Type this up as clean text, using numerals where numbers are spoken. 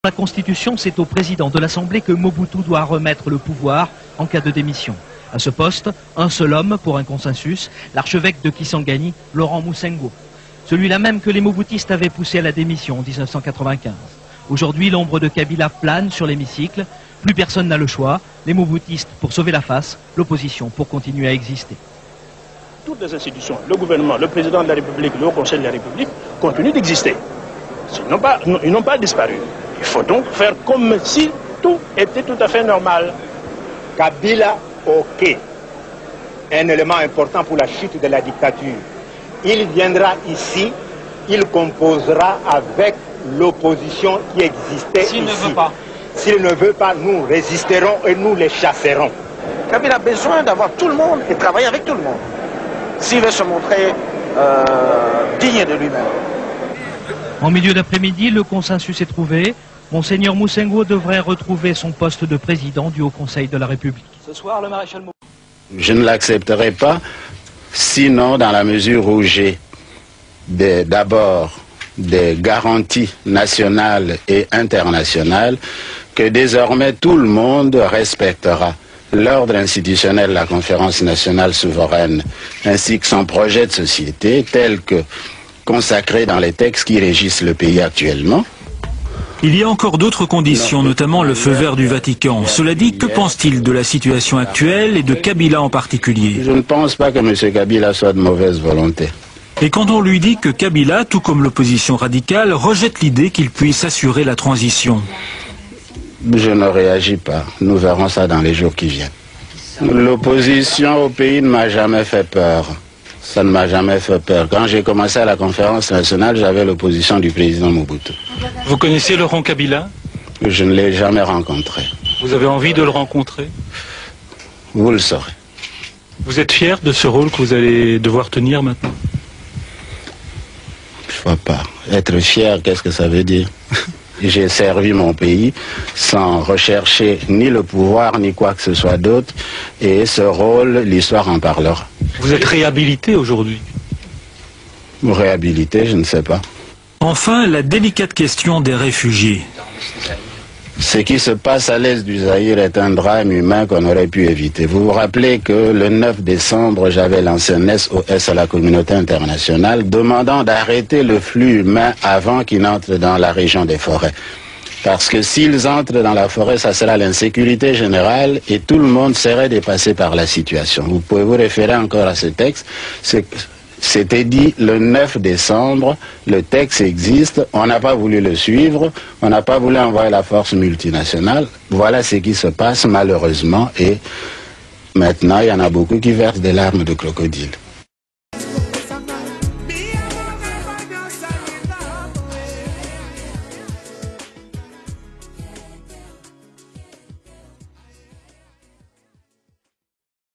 La Constitution, c'est au président de l'Assemblée que Mobutu doit remettre le pouvoir en cas de démission. À ce poste, un seul homme pour un consensus, l'archevêque de Kisangani, Laurent Moussengo. Celui-là même que les Mobutistes avaient poussé à la démission en 1995. Aujourd'hui, l'ombre de Kabila plane sur l'hémicycle. Plus personne n'a le choix. Les Mobutistes pour sauver la face, l'opposition pour continuer à exister. Toutes les institutions, le gouvernement, le président de la République, le Haut Conseil de la République, continuent d'exister. Ils n'ont pas disparu. Il faut donc faire comme si tout était tout à fait normal. Kabila, ok. Un élément important pour la chute de la dictature. Il viendra ici, il composera avec l'opposition qui existait ici. S'il ne veut pas. S'il ne veut pas, nous résisterons et nous les chasserons. Kabila a besoin d'avoir tout le monde et travailler avec tout le monde. S'il veut se montrer digne de lui-même. En milieu d'après-midi, le consensus est trouvé. Monseigneur Moussengo devrait retrouver son poste de président du Haut Conseil de la République. Ce soir, le maréchal Mobutu. Je ne l'accepterai pas, sinon dans la mesure où j'ai d'abord des garanties nationales et internationales que désormais tout le monde respectera l'ordre institutionnel de la Conférence nationale souveraine ainsi que son projet de société tel que consacré dans les textes qui régissent le pays actuellement. Il y a encore d'autres conditions, notamment le feu vert du Vatican. Cela dit, que pense-t-il de la situation actuelle et de Kabila en particulier? Je ne pense pas que M. Kabila soit de mauvaise volonté. Et quand on lui dit que Kabila, tout comme l'opposition radicale, rejette l'idée qu'il puisse assurer la transition? Je ne réagis pas. Nous verrons ça dans les jours qui viennent. L'opposition au pays ne m'a jamais fait peur. Ça ne m'a jamais fait peur. Quand j'ai commencé à la conférence nationale, j'avais l'opposition du président Mobutu. Vous connaissez Laurent Kabila? Je ne l'ai jamais rencontré. Vous avez envie de le rencontrer? Vous le saurez. Vous êtes fier de ce rôle que vous allez devoir tenir maintenant? Je ne vois pas. Être fier, qu'est-ce que ça veut dire? J'ai servi mon pays sans rechercher ni le pouvoir ni quoi que ce soit d'autre. Et ce rôle, l'histoire en parlera. Vous êtes réhabilité aujourd'hui? Réhabilité, je ne sais pas. Enfin, la délicate question des réfugiés. Ce qui se passe à l'est du Zaïre est un drame humain qu'on aurait pu éviter. Vous vous rappelez que le 9 décembre, j'avais lancé un SOS à la communauté internationale demandant d'arrêter le flux humain avant qu'ils n'entrent dans la région des forêts. Parce que s'ils entrent dans la forêt, ça sera l'insécurité générale et tout le monde serait dépassé par la situation. Vous pouvez vous référer encore à ce texte. C'était dit le 9 décembre, le texte existe, on n'a pas voulu le suivre, on n'a pas voulu envoyer la force multinationale. Voilà ce qui se passe malheureusement et maintenant il y en a beaucoup qui versent des larmes de crocodile.